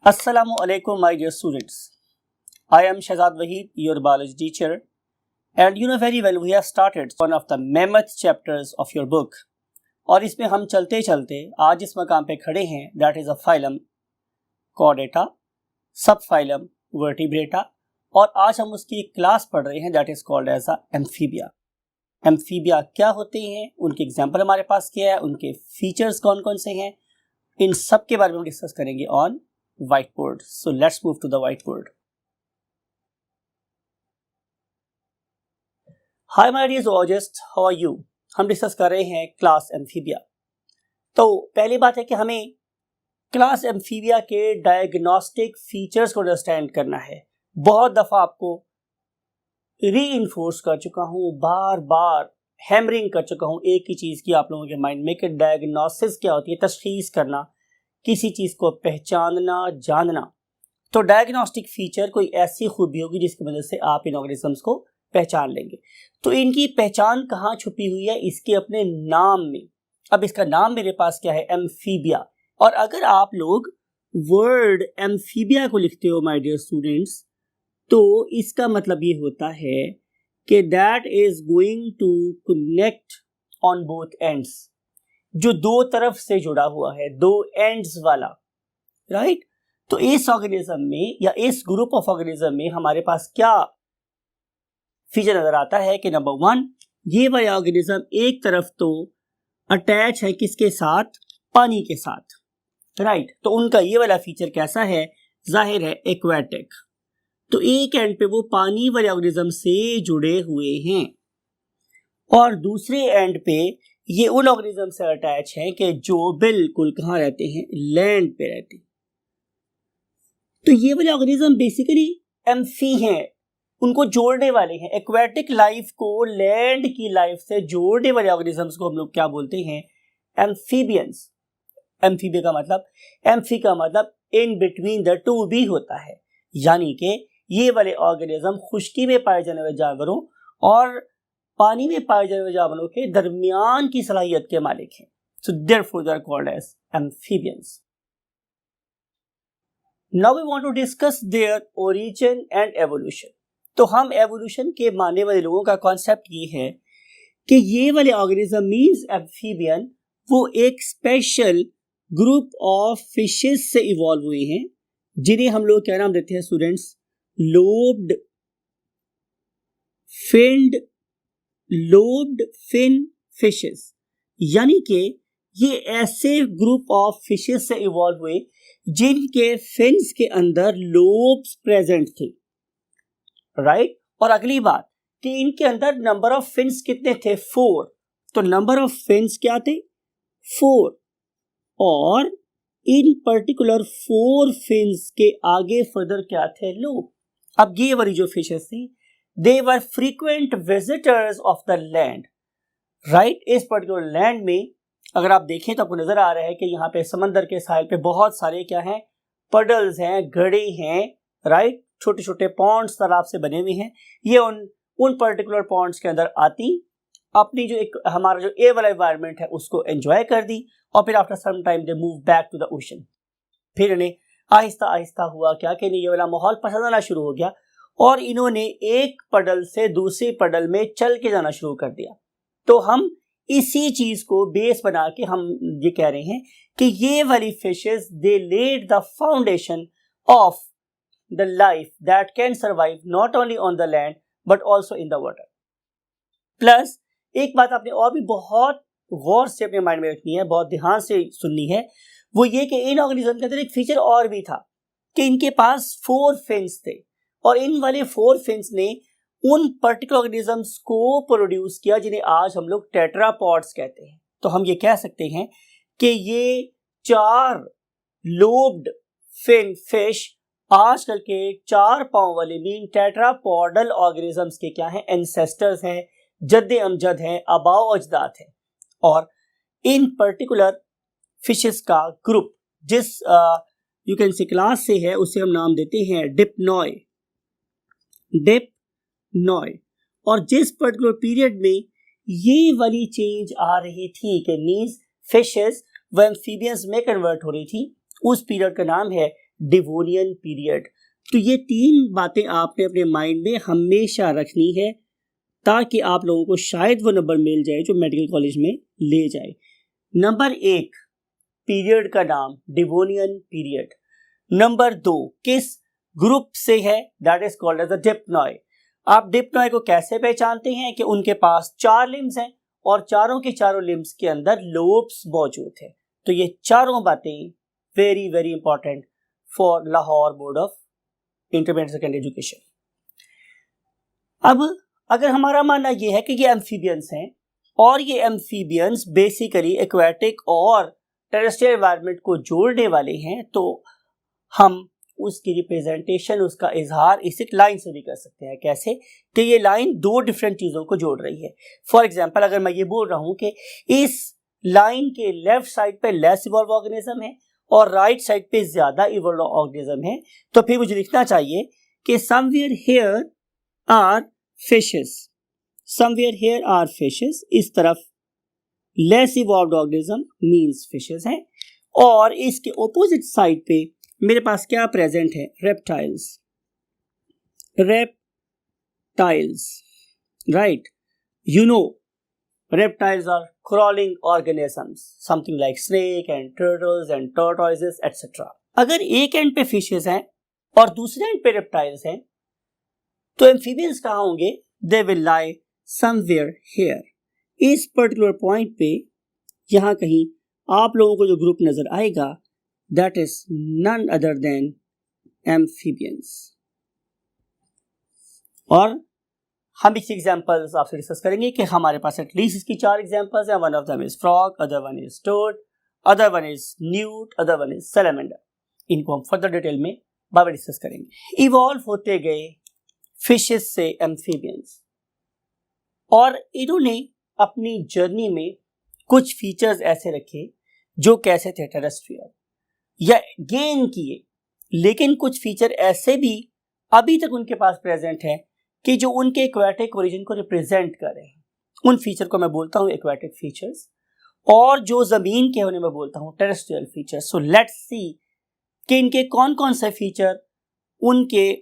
Assalamu alaikum, my dear students. I am Shahzad Waheed, your biology teacher, and you know very well we have started one of the mammoth chapters of your book. और इसमें हम चलते चलते आज इस मकाम पे खड़े हैं, that is a phylum Chordata, subphylum Vertebrata, और आज हम उसकी एक क्लास पढ़ रहे हैं that is called as a Amphibia. Amphibia क्या होते हैं, उनके एग्जाम्पल हमारे पास क्या है, उनके फीचर्स कौन कौन से हैं, इन सब के बारे में हम डिस्कस करेंगे on whiteboard. So let's move to the whiteboard. Hi my dear zoologists, how are you? हम डिस्कस कर रहे हैं क्लास एम्फीबिया. तो पहली बात है कि हमें क्लास एम्फीबिया के डायग्नोस्टिक फीचर्स को अंडरस्टैंड करना है. बहुत दफ़ा आपको रीइंफोर्स कर चुका हूँ, बार बार हैमरिंग कर चुका हूँ एक ही चीज़ की आप लोगों के माइंड में कि डायग्नोसिस क्या होती है, तशखीस करना, किसी चीज़ को पहचानना, जानना. तो डायग्नोस्टिक फीचर कोई ऐसी खूबी होगी जिसकी मदद से आप इन ऑर्गेनिजम्स को पहचान लेंगे. तो इनकी पहचान कहाँ छुपी हुई है, इसके अपने नाम में. अब इसका नाम मेरे पास क्या है, एम्फीबिया. और अगर आप लोग वर्ड एम्फीबिया को लिखते हो माय डियर स्टूडेंट्स, तो इसका मतलब ये होता है कि that is going to connect on both ends, जो दो तरफ से जुड़ा हुआ है, दो एंड्स वाला, राइट. तो इस ऑर्गेनिज्म में या इस ग्रुप ऑफ ऑर्गेनिज्म में हमारे पास क्या फीचर नजर आता है कि नंबर वन, ये वाला ऑर्गेनिज्म एक तरफ तो अटैच है किसके साथ, पानी के साथ, राइट. तो उनका ये वाला फीचर कैसा है, जाहिर है एक्वाटिक. तो एक एंड पे वो पानी वाले ऑर्गेनिज्म से जुड़े हुए हैं और दूसरे एंड पे ये उन ऑर्गेनिज्म से अटैच हैं कि जो बिल्कुल कहाँ रहते हैं, लैंड पे रहते हैं. तो ये वाले ऑर्गेनिज्म बेसिकली एम्फी हैं, उनको जोड़ने वाले हैं. एक्वाटिक लाइफ को लैंड की लाइफ से जोड़ने वाले ऑर्गेनिजम्स को हम लोग क्या बोलते हैं, एम्फीबियंस. एम्फीबिया का मतलब, एम्फी का मतलब इन बिटवीन द टू भी होता है, यानी कि ये वाले ऑर्गेनिज्म खुश्की में पाए जाने वाले जानवरों और पानी में पाए जाने वाले जानवरों के दरमियान की सलाहियत के मालिक हैं. So therefore they are called as amphibians. Now we want to discuss their origin and evolution. तो हम एवोल्यूशन के मानने वाले लोगों का कॉन्सेप्ट ये है कि ये वाले ऑर्गेनिज्म मींस एम्फीबियन, वो एक स्पेशल ग्रुप ऑफ फिशेस से इवॉल्व हुए हैं, जिन्हें हम लोग क्या नाम देते हैं स्टूडेंट्स, लोब्ड फिन फिशेस. यानी कि ये ऐसे ग्रुप ऑफ फिशेस से इवॉल्व हुए जिनके फिन्स के अंदर लोब्स प्रेजेंट थे, राइट. और अगली बात कि इनके अंदर नंबर ऑफ फिन्स कितने थे, 4. तो नंबर ऑफ फिन्स क्या थे, 4. और इन पर्टिकुलर 4 फिन्स के आगे फर्दर क्या थे, लोब. अब ये वाली जो फिशेस थी, they were frequent visitors of the land, right. इस पर्टिकुलर लैंड में अगर आप देखें तो आपको नजर आ रहा है कि यहाँ पे समंदर के साहिल पे बहुत सारे क्या हैं, पडल्स हैं, गड़े हैं, राइट. छोटे छोटे पॉन्ड्स तालाब से बने हुए हैं. ये उन पर्टिकुलर पॉन्ड्स के अंदर आती, अपनी जो एक हमारा जो ए वाला एनवायरनमेंट है उसको एंजॉय कर दी, और फिर after some time they move back to the ocean. फिर इन्हें आहिस्ता आहिस्ता हुआ क्या कि ये वाला माहौल पसंद आना शुरू हो गया और इन्होंने एक पडल से दूसरी पडल में चल के जाना शुरू कर दिया. तो हम इसी चीज को बेस बना के हम ये कह रहे हैं कि ये वाली fishes they led the foundation of the life that can survive not only on the land but also in the water. Plus एक बात आपने और भी बहुत गौर से अपने माइंड में रखनी है, बहुत ध्यान से सुननी है, वो ये कि इन ऑर्गेनिज्म के अंदर एक फीचर और भी था कि इनके पास 4 फिन्स थे और इन वाले 4 फिन्स ने उन पर्टिकुलर ऑर्गेनिजम्स को प्रोड्यूस किया जिन्हें आज हम लोग टेट्रापॉड्स कहते हैं. तो हम ये कह सकते हैं कि ये 4 लोब्ड फिन फिश आजकल के 4 पांव वाले मीन टेट्रापॉडल ऑर्गेनिजम्स के क्या हैं, एंसेस्टर्स हैं, जद्दे अमजद हैं, आबाओ अजदाद हैं. और इन पर्टिकुलर फिशेस का ग्रुप जिस यू कैन से क्लास से है उसे हम नाम देते हैं डिप्नॉय. और जिस पर्टिकुलर पीरियड में ये वाली चेंज आ रही थी कि मींस फिशेस वो एम्फीबियंस में कन्वर्ट हो रही थी, उस पीरियड का नाम है डिवोनियन पीरियड। तो ये 3 बातें आपने अपने माइंड में हमेशा रखनी है ताकि आप लोगों को शायद वो नंबर मिल जाए जो मेडिकल कॉलेज में ले जाए। नंबर 1 पीरियड का नाम डिवोनियन पीरियड। नंबर 2 किस ग्रुप से है, that is called as the dipnoi. आप डिप्नॉय को कैसे पहचानते हैं कि उनके पास 4 लिम्स हैं और चारों के चारों लिम्स के अंदर लोब्स मौजूद है। तो ये चारों बातें very very important for Lahore board of intermediate secondary education. अब अगर हमारा मानना यह है कि ये एम्फीबियंस हैं और ये एम्फीबियंस बेसिकली एक्वेटिक और टेरेस्ट्रियल एनवायरनमेंट को जोड़ने वाले हैं, तो हम उसकी रिप्रेजेंटेशन, उसका इजहार इस एक लाइन से भी कर सकते हैं। कैसे कि ये लाइन 2 डिफरेंट चीज़ों को जोड़ रही है। फॉर एग्जांपल अगर मैं ये बोल रहा हूँ कि इस लाइन के लेफ्ट साइड पे लेस इवॉल्व ऑर्गेनिज्म है और राइट साइड पे ज़्यादा इवॉल्व ऑर्गेनिज्म है, तो फिर मुझे लिखना चाहिए कि somewhere here are fishes, somewhere here are fishes, इस तरफ less evolve organism means fishes हैं, और इसके ऑपोजिट साइड पे मेरे पास क्या प्रेजेंट है, reptiles, reptiles, right. You know reptiles are crawling organisms, something like snake and turtles and tortoises etc. अगर एक एंड पे फिशेस हैं और दूसरे एंड पे रेप्टाइल्स हैं, तो एम्फीबियंस कहाँ होंगे, they will lie somewhere here। इस पर्टिकुलर पॉइंट पे यहाँ कहीं आप लोगों को जो ग्रुप नजर आएगा, that is none other than amphibians। और हम इस एग्जाम्पल्स आपसे डिस्कस करेंगे कि हमारे पास एटलीस्ट इसकी 4 एग्जाम्पल्स हैं। One of them is frog, other one is toad, other one is newt, other one is salamander. इनको हम फर्दर डिटेल में बाद में डिस्कस करेंगे। इवॉल्व होते गए फिशेस से एम्फीबियंस, और इन्होंने अपनी जर्नी में कुछ फीचर्स ऐसे रखे जो कैसे थे टेरेस्ट्रियल या गेन किए, लेकिन कुछ फीचर ऐसे भी अभी तक उनके पास प्रेजेंट है कि जो उनके एक्वेटिक ओरिजिन को रिप्रेजेंट करें। उन फीचर को मैं बोलता हूँ एक्वेटिक फीचर्स, और जो जमीन के होने में बोलता हूँ terrestrial features. So let's see कि इनके कौन कौन से फीचर उनके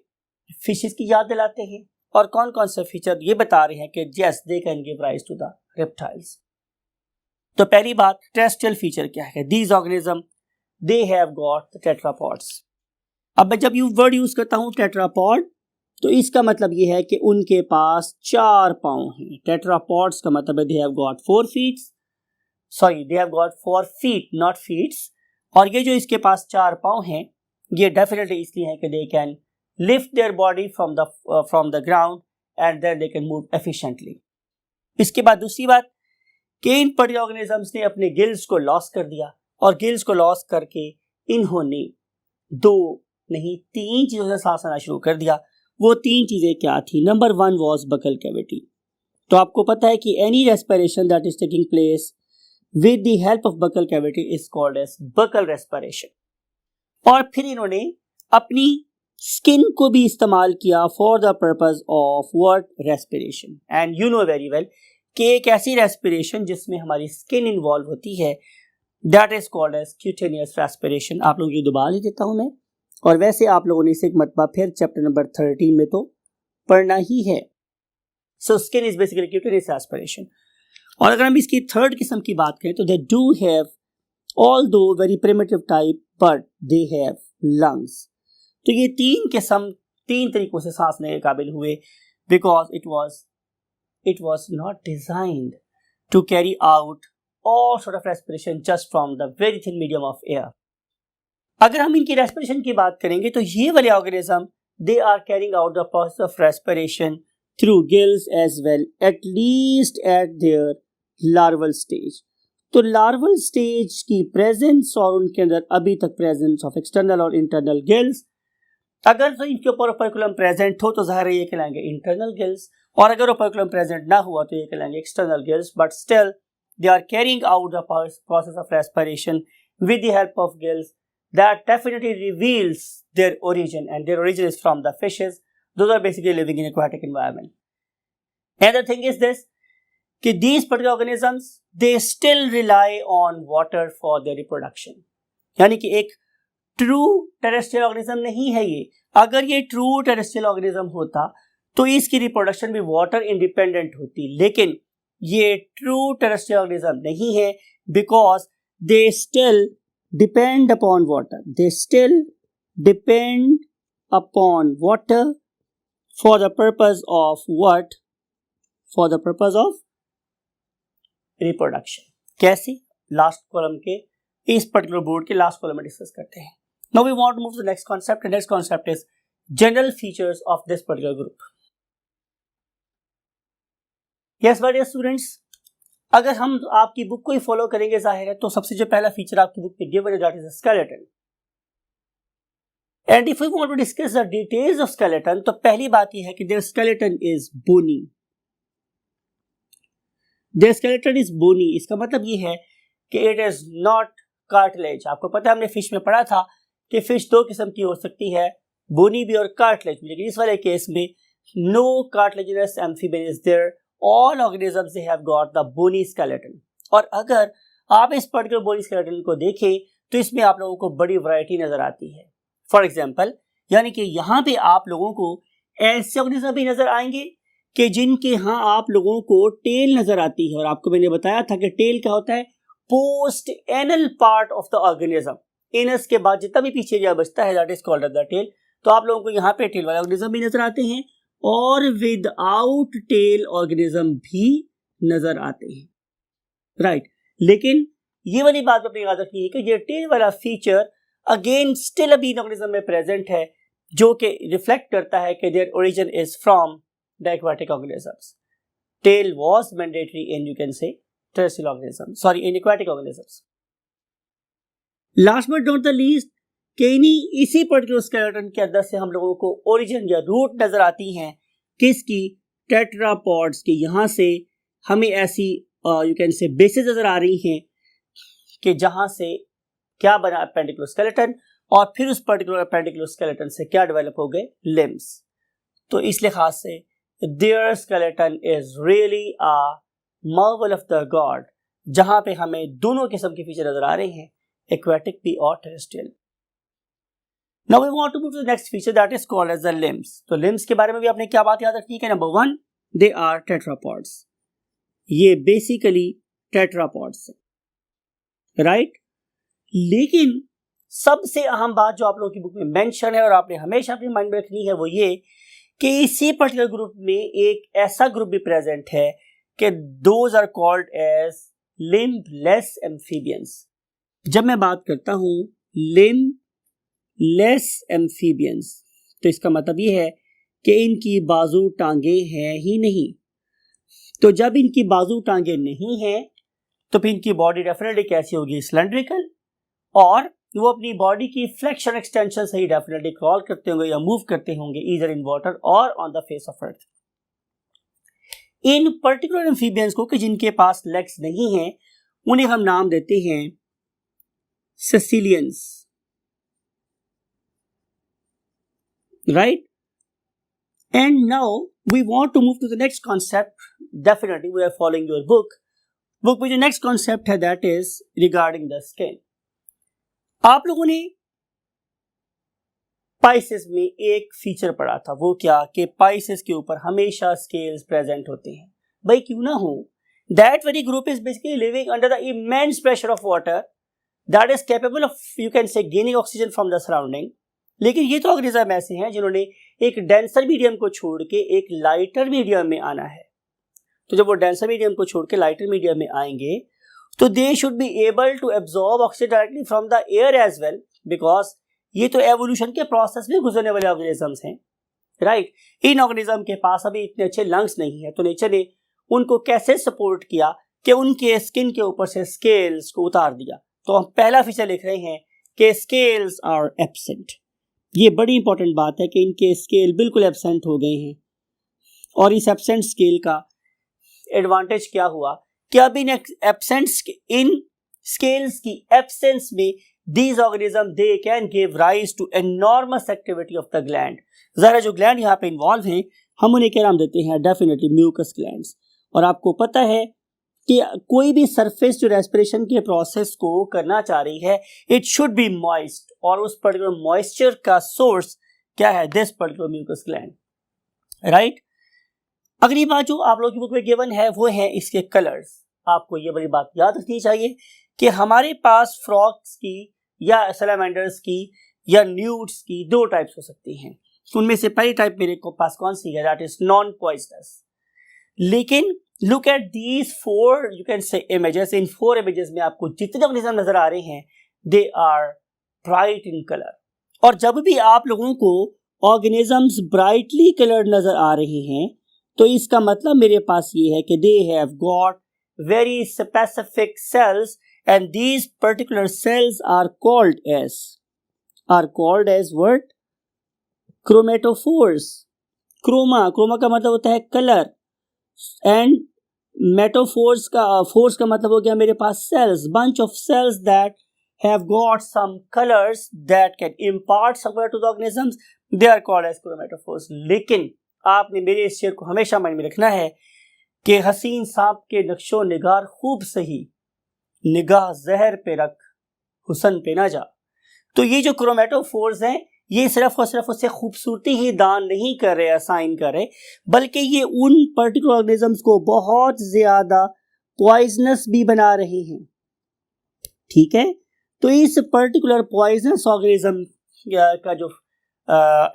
फिशेस की याद दिलाते हैं और कौन कौन से फीचर ये बता रहे हैं कि yes they can give rise to the reptiles. तो पहली बात, टेरेस्ट्रियल फीचर क्या है, these organism they have got tetrapods. अब मैं जब वर्ड यूज करता हूँ टेट्रापॉड, तो इसका मतलब ये है कि उनके पास 4 पाँव हैं। टेट्रापॉड्स का मतलब है they have got 4 feet, sorry they have got 4 feet not feets. और ये जो इसके पास 4 पाँव हैं, ये डेफिनेटली इसलिए है कि they can lift their body from the ground and then they can move efficiently. इसके बाद दूसरी बात कि इन पर्टिकुलर ऑर्गेनिजम्स ने अपने गिल्स को लॉस कर दिया, और गिल्स को लॉस करके इन्होंने 2 नहीं 3 चीज़ों से सांस लेना शुरू कर दिया। वो 3 चीजें क्या थी, नंबर 1 वॉज बकल कैविटी। तो आपको पता है कि any respiration that is taking place with the help of buccal cavity is called as buccal respiration. और फिर इन्होंने अपनी स्किन को भी इस्तेमाल किया for the purpose of what, respiration. And you know very well कि एक ऐसी रेस्पिरेशन जिसमें हमारी स्किन इन्वॉल्व होती है, that is called as cutaneous respiration. आप लोगों को दोबारा ही देता हूं मैं, और वैसे आप लोगों ने इसे एक मरतबा फिर चैप्टर नंबर 13 में तो पढ़ना ही है। So skin is basically cutaneous respiration. और अगर हम इसकी थर्ड किस्म की बात करें तो they do have although very primitive type but they have lungs. तो ये 3 किस्म 3 तरीकों से सांस लेने के काबिल हुए, because it was not designed to carry out all sort of respiration just from the very thin medium of air. अगर हम इनकी रेस्पिरेशन की बात करेंगे तो ये वाले organism they are carrying out the process of respiration through gills as well, at least at their larval stage. तो लार्वल स्टेज की प्रेजेंस और उनके अंदर अभी तक प्रेजेंस ऑफ एक्सटर्नल और इंटरनल गिल्स, अगर तो इनके ऊपर ओपर्कुलम प्रेजेंट हो तो जाहिर है ये कहलाएंगे इंटरनल गिल्स, और अगर ओपर्कुलम प्रेजेंट ना हुआ तो ये कहलाएंगे external gills. But still they are carrying out the process of respiration with the help of gills that definitely reveals their origin, and their origin is from the fishes. Those are basically living in aquatic environment. Another thing is this, कि these particular organisms they still rely on water for their reproduction. यानी कि एक true terrestrial organism नहीं है ये। अगर ये true terrestrial organism होता तो इसकी रिप्रोडक्शन भी वाटर इंडिपेंडेंट होती, लेकिन ये ट्रू टेरेस्ट्रियल ऑर्गेनिज्म नहीं है because they still depend upon water, they still depend upon water for the purpose of what, for the purpose of reproduction. कैसे? लास्ट कॉलम के इस पर्टिकुलर बोर्ड के लास्ट कॉलम में डिस्कस करते हैं। Now we want to move to the next concept. Next concept is general features of this particular group. Yes my dear students, अगर हम आपकी बुक को ही फॉलो करेंगे जाहिर है तो सबसे जो पहला फीचर आपकी बुक में गिवन है that is skeleton. And if we want to discuss the details of skeleton तो पहली बात यह है कि their skeleton is bony. Their skeleton is bony, इसका मतलब यह है कि इट इज नॉट कार्टिलेज। आपको पता है हमने फिश में पढ़ा था कि फिश दो किस्म की हो सकती है, बोनी भी और कार्टिलेज भी, लेकिन इस वाले केस में no cartilaginous amphibian is there, all organisms they have got the bony skeleton. और अगर आप इस पर्टिकुलर बोनी स्केलेटन को देखें तो इसमें आप लोगों को बड़ी वैरायटी नजर आती है। फॉर एग्जाम्पल, यानी कि यहाँ पे आप लोगों को ऐसे ऑर्गेनिज्म भी नजर आएंगे कि जिनके यहाँ आप लोगों को टेल नजर आती है, और आपको मैंने बताया था कि टेल क्या होता है, post anal part of the organism. Anus के बाद जितना भी पीछे एरिया बचता है that is called the tail. तो आप लोगों को यहाँ पे टेल वाले ऑर्गेनिज्म भी नजर आते हैं और विदाउट टेल ऑर्गेनिज्म भी नजर आते हैं, राइट। लेकिन ये वाली बात अपनी याद रखनी है कि ये टेल वाला फीचर अगेन स्टिल अभी ऑर्गेनिज्म में प्रेजेंट है, जो कि रिफ्लेक्ट करता है कि their origin is from the aquatic organisms. Tail was mandatory in, you can say, terrestrial organisms, sorry, in aquatic organisms. Last but not the least, इसी particular skeleton के अंदर से हम लोगों को ओरिजिन या रूट नजर आती हैं किसकी, टेट्रापॉड्स की। यहाँ से हमें ऐसी यू कैन से बेसिस नजर आ रही हैं कि जहाँ से क्या बना अपेंडिकुलर स्केलेटन, और फिर उस पर्टिकुलर अपेंडिकुलर स्केलेटन से क्या डेवलप हो गए, लिम्स। तो इस लिहाज से their skeleton is really a marvel of the god, जहां पे हमें दोनों किस्म के फीचर नजर आ रहे हैं, एक्वाटिक भी और terrestrial. Now we want to move to the next feature that is called as the limbs. तो लिम्स के बारे में भी आपने क्या बात याद रखनी है? Number 1, they are tetrapods. ये बेसिकली टेट्रापॉड्स है, राइट। लेकिन सबसे अहम बात जो आप लोगों की बुक में मेंशन है और आपने हमेशा अपने माइंड में रखनी है वो ये कि इसी पर्टिकुलर ग्रुप में एक ऐसा ग्रुप भी प्रेजेंट है कि those are called as limbless amphibians. जब मैं बात करता हूं लिम्बलेस एम्फीबियंस तो इसका मतलब ये है कि इनकी बाजू टांगे हैं ही नहीं। तो जब इनकी बाजू टांगे नहीं हैं तो फिर इनकी बॉडी डेफिनेटली कैसी होगी, सिलेंड्रिकल, और वो अपनी बॉडी की फ्लेक्शन एक्सटेंशन से ही डेफिनेटली क्रॉल करते होंगे या मूव करते होंगे ईदर इन वाटर और on the face of earth. In particular amphibians को कि जिनके पास लेग्स नहीं हैं उन्हें हम नाम देते हैं caecilians, right. And now we want to move to the next concept. Definitely we are following your book में जो नेक्स्ट कॉन्सेप्ट है that is regarding the skin. आप लोगों ने पाइसेस में एक फीचर पढ़ा था, वो क्या कि पाइसेस के ऊपर हमेशा स्केल्स प्रेजेंट होते हैं। भाई क्यों ना हो, that very group is basically living under the immense pressure of water that is capable of, you can से, gaining oxygen from the surrounding. लेकिन ये तो ऑर्गेनिज्म ऐसे हैं जिन्होंने एक डेंसर मीडियम को छोड़ के एक लाइटर मीडियम में आना है। तो जब वो डेंसर मीडियम को छोड़ के लाइटर मीडियम में आएंगे तो they should be able to absorb oxygen directly from the air as well, because ये तो एवोल्यूशन के प्रोसेस में गुजरने वाले ऑर्गेनिजम्स हैं, राइट। इन ऑर्गेनिज्म के पास अभी इतने अच्छे लंग्स नहीं है, तो नेचर ने उनको कैसे सपोर्ट किया कि उनके स्किन के ऊपर से स्केल्स को उतार दिया। तो हम पहला फीचर लिख रहे हैं कि स्केल्स आर एब्सेंट। ये बड़ी इंपॉर्टेंट बात है कि इनके स्केल बिल्कुल एब्सेंट हो गए हैं। और इस एब्सेंट स्केल का एडवांटेज क्या हुआ कि अब इन एब्सेंट इन स्केल्स की एब्सेंस में these organisms they can give rise to enormous activity of the gland। ज़रा जो ग्लैंड यहाँ पे इन्वॉल्व हैं हम उन्हें क्या नाम देते हैं, डेफिनेटली म्यूकस ग्लैंड्स। और आपको पता है कि कोई भी सरफेस जो रेस्पिरेशन के प्रोसेस को करना चाह रही है, इट शुड बी मॉइस्ट, और उस पर्टिकुलर मॉइस्चर का सोर्स क्या है? This particular mucus gland, right. अगली बात जो आप लोगों की बुक में गिवन है वो है इसके कलर्स। आपको ये बड़ी बात याद रखनी चाहिए कि हमारे पास फ्रॉग्स की या सैलामेंडर्स की या न्यूट्स की दो टाइप्स हो सकती हैं। उनमें से पहली टाइप मेरे को पास कौन सी है? That is non poisonous. लेकिन look at these four you can say images. इन फोर इमेजेस में आपको जितने ऑर्गेनिज्म नजर आ रहे हैं they are bright in colour. और जब भी आप लोगों को ऑर्गेनिजम्स ब्राइटली कलर्ड नजर आ रहे हैं तो इसका मतलब मेरे पास ये है कि they have got very specific cells and these particular cells are called as what? Chromatophores. Chroma का मतलब होता है कलर, एंड मेटोफोर्स का फोर्स का मतलब हो गया मेरे पास cells, bunch of cells that have got some colors that can impart some color to the organisms, they are called as chromatophores। लेकिन आपने मेरे इस शेर को हमेशा माइंड में रखना है कि हसीन सांप के नक्शो निगार खूब सही, निगाह जहर पे रख हुसन पे ना जा। तो ये जो क्रोमेटोफोर्स हैं ये सिर्फ और सिर्फ उससे खूबसूरती ही दान नहीं कर रहे, असाइन कर रहे, बल्कि ये उन पर्टिकुलर ऑर्गेनिजम्स को बहुत ज्यादा पॉइजनस भी बना रहे हैं। ठीक है, तो इस पर्टिकुलर पॉइजनस ऑर्गेनिज्म का जो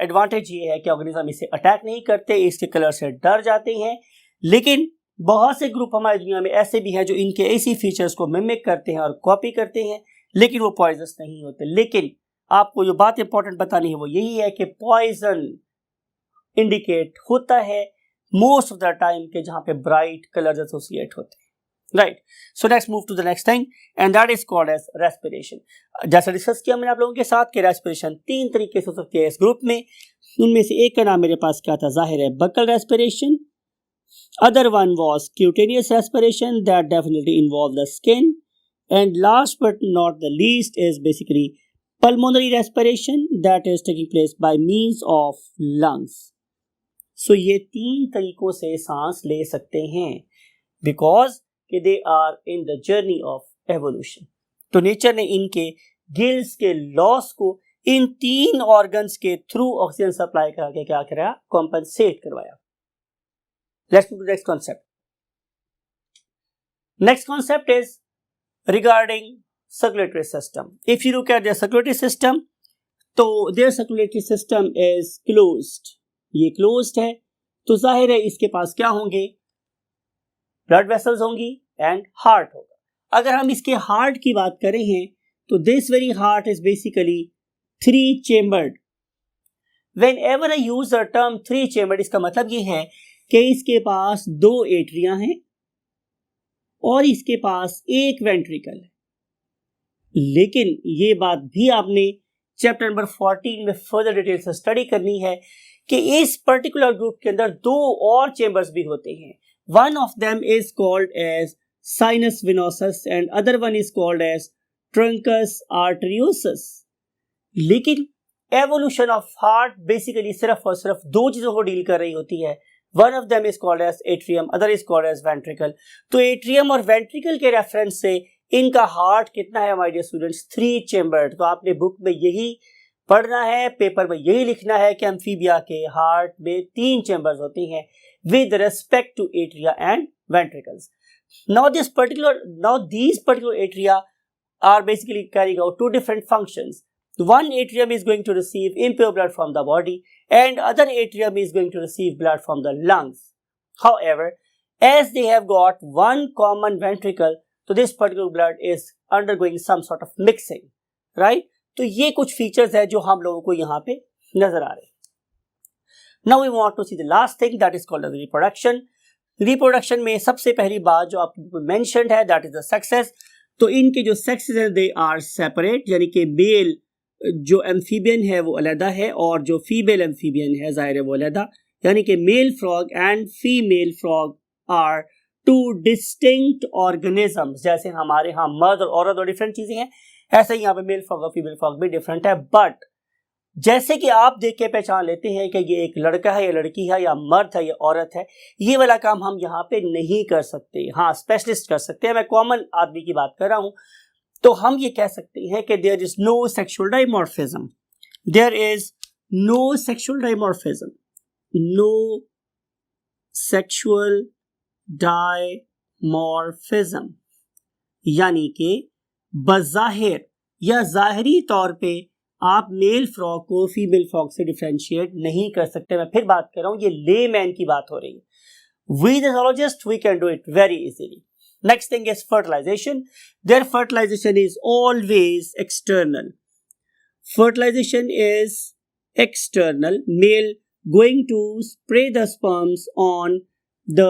एडवांटेज ये है कि ऑर्गेनिज्म इसे अटैक नहीं करते, इसके कलर से डर जाते हैं। लेकिन बहुत से ग्रुप हमारी दुनिया में ऐसे भी हैं जो इनके ऐसी फीचर्स को मिमिक करते हैं और कॉपी करते हैं, लेकिन वो पॉइजनस नहीं होते। लेकिन आपको जो बात इंपॉर्टेंट बतानी है वो यही है कि पॉइजन इंडिकेट होता है मोस्ट ऑफ द टाइम के जहां पे ब्राइट कलर्स एसोसिएट होते हैं, right. So next move to the next thing and that is called as respiration. जैसा डिस्कस किया मैंने आप लोगों के साथ कि रेस्पिरेशन तीन तरीके से हो सकती है इस ग्रुप में। उनमें से एक का नाम मेरे पास क्या था? जाहिर है buccal respiration. Other one was cutaneous respiration that definitely involve the skin, and last but not the least is basically pulmonary respiration that is taking place by means of lungs. So ये तीन तरीकों से सांस ले सकते हैं because कि they are in the journey of evolution. तो नेचर ने इनके गिल्स के लॉस को इन तीन ऑर्गन्स के थ्रू ऑक्सीजन सप्लाई करके क्या कराया? कॉम्पनसेट करवाया। Let's move to next concept. Next concept is regarding circulatory system. If you look at their circulatory system, तो their circulatory system is closed. ये क्लोज्ड है तो जाहिर है इसके पास क्या होंगे? ब्लड वेसल्स होंगी एंड हार्ट होगा। अगर हम इसके हार्ट की बात करें हैं तो this very heart is basically 3 chambered. When ever I use the term 3 chambered, इसका मतलब ये है कि इसके पास 2 एट्रिया हैं और इसके पास एक वेंट्रिकल है। लेकिन ये बात भी आपने चैप्टर नंबर 14 में फर्दर डिटेल से स्टडी करनी है कि इस पर्टिकुलर ग्रुप के अंदर 2 और चेम्बर्स भी होते हैं। One of them is called as sinus venosus and other one is called as truncus arteriosus। लेकिन evolution of heart basically सिर्फ और सिर्फ 2 चीजों को डील कर रही होती है। One of them is called as atrium, other is called as ventricle। तो atrium और ventricle के रेफरेंस से इनका हार्ट कितना है माय डियर स्टूडेंट्स? 3 चेम्बर्ड। तो आपने बुक में यही पढ़ना है, पेपर में यही लिखना है कि एम्फीबिया के हार्ट में 3 चेम्बर्स होती हैं with respect to atria and ventricles। Now these particular atria are basically carrying out 2 different functions. One atrium is going to receive impure blood from the body and other atrium is going to receive blood from the lungs. However, as they have got one common ventricle, so this particular blood is undergoing some sort of mixing, right? तो ये कुछ features है जो हम लोगों को यहाँ पे नजर आ रहे हैं। Now we want to see the last thing that is called as reproduction। Reproduction में सबसे पहली बात जो आपको mentioned है that is the sexes। तो इनके जो sexes हैं they are separate, यानी कि मेल जो एम्फीबियन है वो अलग है और जो फीमेल एम्फीबियन है जाहिर है वो अलग, यानी कि male frog and female frog are 2 distinct organisms. जैसे हमारे यहाँ मर्द और औरत और डिफरेंट चीजें हैं, ऐसे ही यहाँ पे मेल फ्रॉग और फीमेल फ्रॉग भी डिफरेंट है, बट जैसे कि आप देख के पहचान लेते हैं कि ये एक लड़का है या लड़की है या मर्द है या औरत है, ये वाला काम हम यहाँ पे नहीं कर सकते। हाँ, स्पेशलिस्ट कर सकते हैं, मैं कॉमन आदमी की बात कर रहा हूँ। तो हम ये कह सकते हैं कि there is no sexual dimorphism, there is no sexual dimorphism, no sexual dimorphism, यानी कि बज़ाहिर या ज़ाहरी तौर पे आप मेल फ्रॉक को फीमेल फ्रॉक से डिफरेंशिएट नहीं कर सकते। मैं फिर बात कर रहा हूँ, ये लेमैन की बात हो रही है। We the zoologist we can do it very easily. Next thing is fertilization. Their fertilization is always external. Fertilization is external. Male going to spray the sperms on the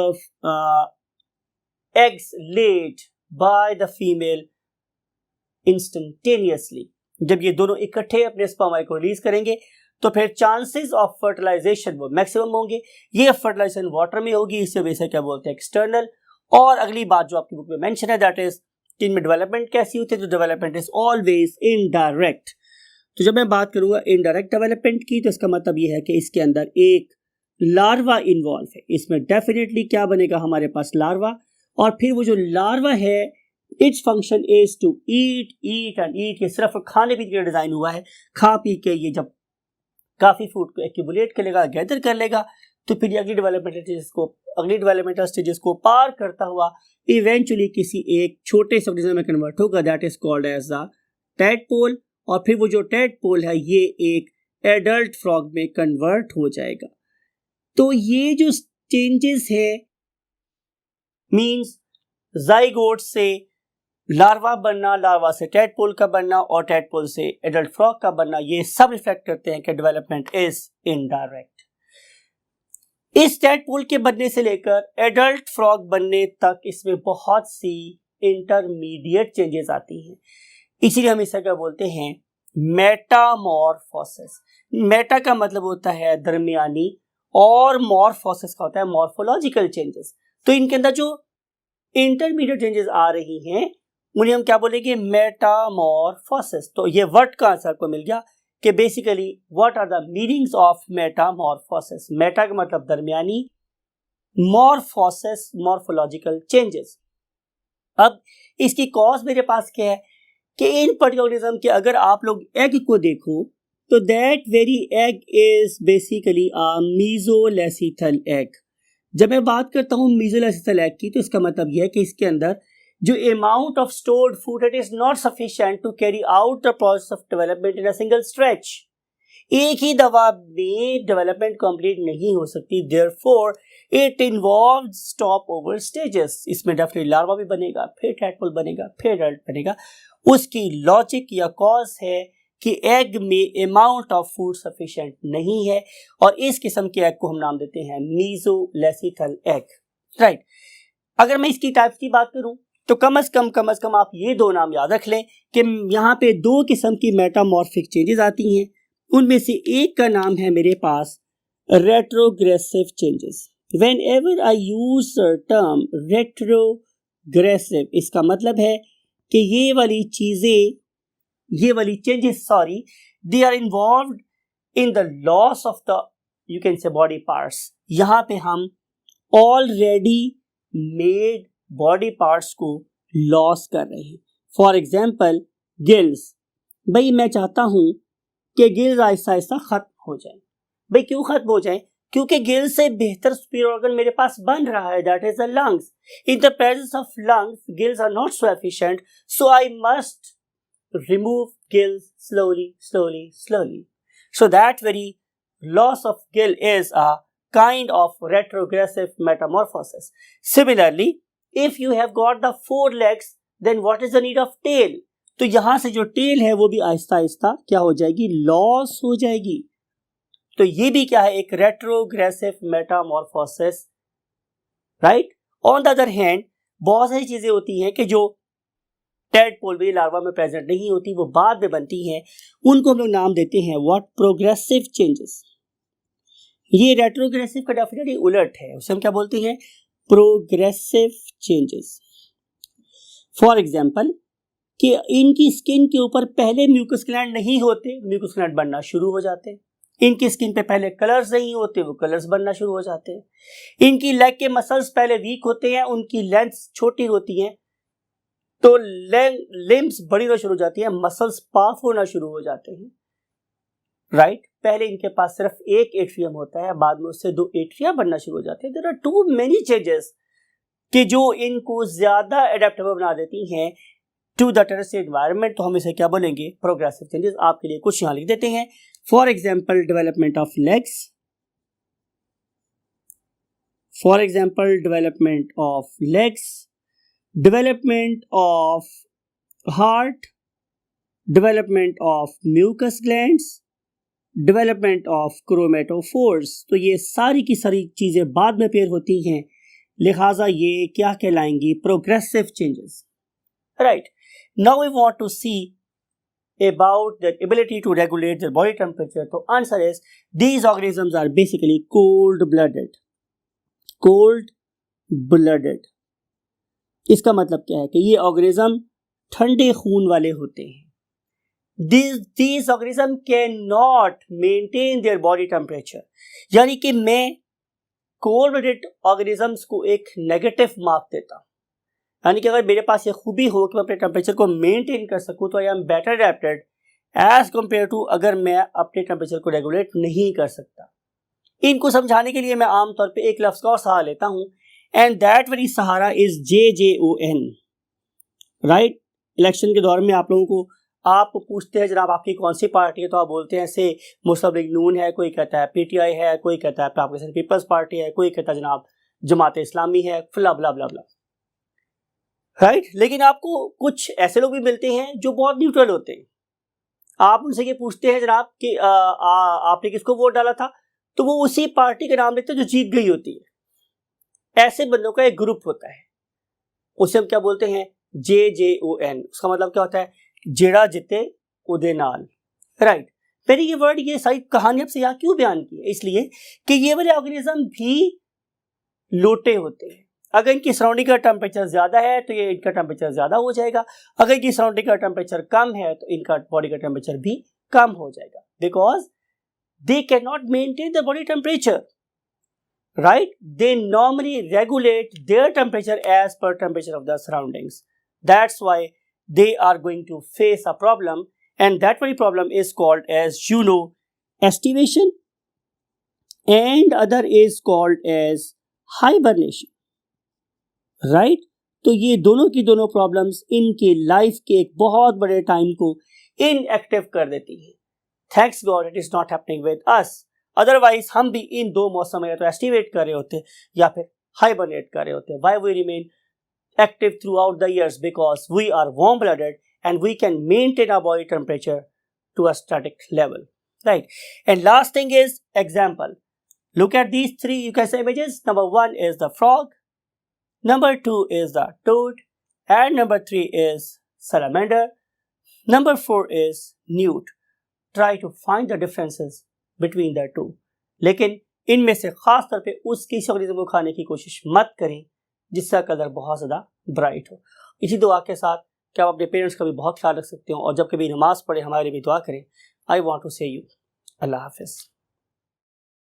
eggs laid by the female instantaneously. जब ये दोनों इकट्ठे अपने sperm को release करेंगे तो फिर chances of fertilisation वो मैक्सिमम होंगे। ये फर्टिलाइजेशन वाटर में होगी, इसे वैसे क्या बोलते हैं, एक्सटर्नल। और अगली बात जो आपकी बुक में मेंशन है दैट इज इनमें डेवलपमेंट कैसी होती है, तो डेवलपमेंट इज ऑलवेज इनडायरेक्ट। तो जब मैं बात करूंगा इनडायरेक्ट डेवलपमेंट की, तो इसका मतलब ये है कि इसके अंदर एक लार्वा इन्वॉल्व है। इसमें डेफिनेटली क्या बनेगा, हमारे पास लार्वा, और फिर वो जो लार्वा है its function is to eat and eat. ये सिर्फ खाने पीने के लिए डिजाइन हुआ है। खा पी के ये जब काफी फूड को एक्यूमुलेट कर लेगा, गैदर कर लेगा, तो फिर अगली डेवलपमेंटल स्टेजेस को पार करता हुआ इवेंचुअली किसी एक छोटे से ऑर्गेनिज्म में कन्वर्ट होगा, that is called as a tadpole. और फिर वो जो टैडपोल है ये एक एडल्ट फ्रॉग में कन्वर्ट हो जाएगा। तो ये जो चेंजेस है मींस जाइगोट से लार्वा बनना, लार्वा से टैडपोल का बनना और टैडपोल से एडल्ट फ्रॉग का बनना, ये सब इफेक्ट करते हैं कि डेवलपमेंट इज इनडायरेक्ट। इस टैडपोल के बनने से लेकर एडल्ट फ्रॉग बनने तक इसमें बहुत सी इंटरमीडिएट चेंजेस आती हैं, इसीलिए हम इसे क्या बोलते हैं, मेटामॉर्फोसिस। मेटा का मतलब होता है दरमियानी और मॉर्फोसिस का होता है मॉर्फोलॉजिकल चेंजेस। तो इनके अंदर जो इंटरमीडिएट चेंजेस आ रही हैं उन्हें हम क्या बोलेंगे, मेटामॉर्फोसिस। तो ये वर्ड का आंसर को मिल गया कि basically what are the meanings of metamorphosis. Meta का मतलब दरमियानी, मॉर्फोसिस मॉर्फोलॉजिकल चेंजेस। अब इसकी कॉज मेरे पास क्या है कि इन पर्टिकुलर ऑर्गेनिज्म के अगर आप लोग एग को देखो तो that very egg is basically a mesolecithal egg. जब मैं बात करता हूँ मीजोलेसिथल एग की, तो इसका मतलब यह है कि इसके अंदर जो amount of stored food it is not sufficient to carry out the process of development in a single stretch. एक ही दवा में डेवलपमेंट कंप्लीट नहीं हो सकती, therefore it involves stop over stages. इसमें डेफिनेटली लार्वा भी बनेगा, फिर टैडपोल बनेगा, फिर एडल्ट बनेगा। उसकी लॉजिक या कॉज है कि एग में अमाउंट ऑफ फूड सफिशिएंट नहीं है, और इस किस्म के एग को हम नाम देते हैं मीजोलेसिथल एग, राइट। अगर मैं इसकी टाइप्स की बात करूं तो कम से कम आप ये दो नाम याद रख लें कि यहाँ पे दो किस्म की मेटामॉर्फिक चेंजेस आती हैं। उनमें से एक का नाम है मेरे पास retrogressive changes. Whenever I use the term retrogressive, इसका मतलब है कि ये वाली changes they are involved in the loss of the you can say body parts. यहाँ पे हम ऑलरेडी मेड बॉडी पार्ट्स को लॉस कर रहे हैं। फॉर एग्जाम्पल गिल्स, भाई मैं चाहता हूं कि गिल्स आहिस्ता आहिस्ता खत्म हो जाए। भाई क्यों खत्म हो जाए, क्योंकि गिल्स से बेहतर सुपीरियर ऑर्गन मेरे पास बन रहा है, that is the lungs. In the presence of lungs gills are not so efficient, so I must remove gills slowly. So that very loss of gill is a kind of retrogressive metamorphosis. Similarly, if you have got the 4 legs, then what is the need of tail? तो यहां से जो tell है वो भी आहिस्ता आहिस्ता क्या हो जाएगी, लॉस हो जाएगी। तो ये भी क्या है, एक retrogressive Metamorphosis, right. On the other hand बहुत सारी चीजें होती हैं कि जो टैडपोल भी लार्वा में प्रेजेंट नहीं होती, वो बाद में बनती हैं, उनको हम लोग नाम देते हैं व्हाट, प्रोग्रेसिव चेंजेस। ये रेट्रोग्रेसिव का डेफिनेटली उलट है, उसे हम क्या बोलते हैं, प्रोग्रेसिव चेंजेस। फॉर एग्जांपल कि इनकी स्किन के ऊपर पहले म्यूकस ग्लैंड नहीं होते, म्यूकस ग्लैंड बनना शुरू हो जाते हैं। इनकी स्किन पे पहले कलर्स नहीं होते, वो कलर्स बनना शुरू हो जाते हैं। इनकी लेग के मसल्स पहले वीक होते हैं, उनकी लेंथ छोटी होती हैं, तो लिम्स बड़ी होना शुरू हो जाती है, मसल्स पाफ होना शुरू हो जाते हैं, राइट। पहले इनके पास सिर्फ एक एट्रियम होता है, बाद में उससे 2 एट्रिया बनना शुरू हो जाते हैं। There are too many changes कि जो इनको ज्यादा एडेप्टेबल बना देती हैं टू द टेरेस्ट्रियल एनवायरनमेंट। तो हम इसे क्या बोलेंगे? Progressive changes. आपके लिए कुछ यहाँ लिख देते हैं। For example development of legs, for example development of legs, development of heart, development of mucus glands, development of chromatophores. तो ये सारी की सारी चीजें बाद में अपेयर होती हैं, लिहाजा ये क्या कहलाएंगी? Progressive changes, right. Now we want to see about their ability to regulate their body temperature. तो answer is these organisms are basically cold-blooded. Cold-blooded. इसका मतलब क्या है कि ये ऑर्गेनिज्म ठंडे खून वाले होते हैं। These organisms cannot maintain their body temperature. यानी कि मैं cold-blooded organisms को एक नेगेटिव मार्क देता हूँ, यानी कि अगर मेरे पास ये खूबी हो कि मैं अपने टेम्परेचर को मेंटेन कर सकूं, तो I am better adapted as compare to अगर मैं अपने टेम्परेचर को रेगुलेट नहीं कर सकता। इनको समझाने के लिए मैं आमतौर पे एक लफ्ज़ का और सहारा लेता हूं, and that very Sahara is JJON, right. Election के दौर में आप लोगों को आप पूछते हैं जनाब आपकी कौन सी पार्टी है, तो आप बोलते हैं ऐसे मुस्लिम लीग नून है, कोई कहता है PTI है, कोई कहता है पॉपुलर पीपल्स पार्टी है, कोई कहता है जनाब जमात इस्लामी है, फ्ला ब्ला ब्ला ब्ला, राइट। लेकिन आपको कुछ ऐसे लोग भी मिलते हैं जो बहुत न्यूट्रल होते हैं। आप उनसे ये पूछते हैं जनाब कि आपने किसको वोट डाला था, तो वो उसी पार्टी का नाम लेते हैं जो जीत गई होती है। ऐसे बंदों का एक ग्रुप होता है, उसे हम क्या बोलते हैं? JJON। उसका मतलब क्या होता है? जेड़ा जिते उदे नाल, राइट। मैंने ये वर्ड, ये सारी कहानी आपसे यहाँ क्यों बयान की है? इसलिए कि ये वाले ऑर्गेनिज्म भी लोटे होते हैं। अगर इनकी सराउंडिंग का टेम्परेचर ज्यादा है तो ये इनका टेम्परेचर ज्यादा हो जाएगा, अगर इनकी सराउंडिंग का टेम्परेचर कम है तो इनका बॉडी का टेम्परेचर भी कम हो जाएगा, because they can not maintain the body temperature, right. They normally regulate their temperature as per temperature of the surroundings. That's why they are going to face a problem, and that very problem is called as aestivation, and other is called as hibernation, right. तो ये दोनों की दोनों problems इनके life के एक बहुत बड़े टाइम को इनएक्टिव कर देती है। Thanks God it is not happening with us, otherwise हम भी इन 2 मौसम में या तो एस्टिवेट कर रहे होते या फिर हाइबरनेट कर रहे होते। Why we remain active throughout the years? Because we are warm blooded and we can maintain our body temperature to a static level, right. And last thing is example. Look at these 3, you can say images. Number 1 is the frog, number 2 is the toad, and number 3 is salamander, number 4 is newt. Try to find the differences between the two. लेकिन इनमें से खास तौर पे उस किसी organism को खाने की कोशिश मत करें जिसका कलर बहुत ज़्यादा ब्राइट हो। इसी दुआ के साथ कि आप अपने पेरेंट्स का भी बहुत ख्याल रख सकते हो, और जब कभी नमाज पढ़े हमारे लिए भी दुआ करें। आई वॉन्ट टू से यू अल्लाह हाफिज़।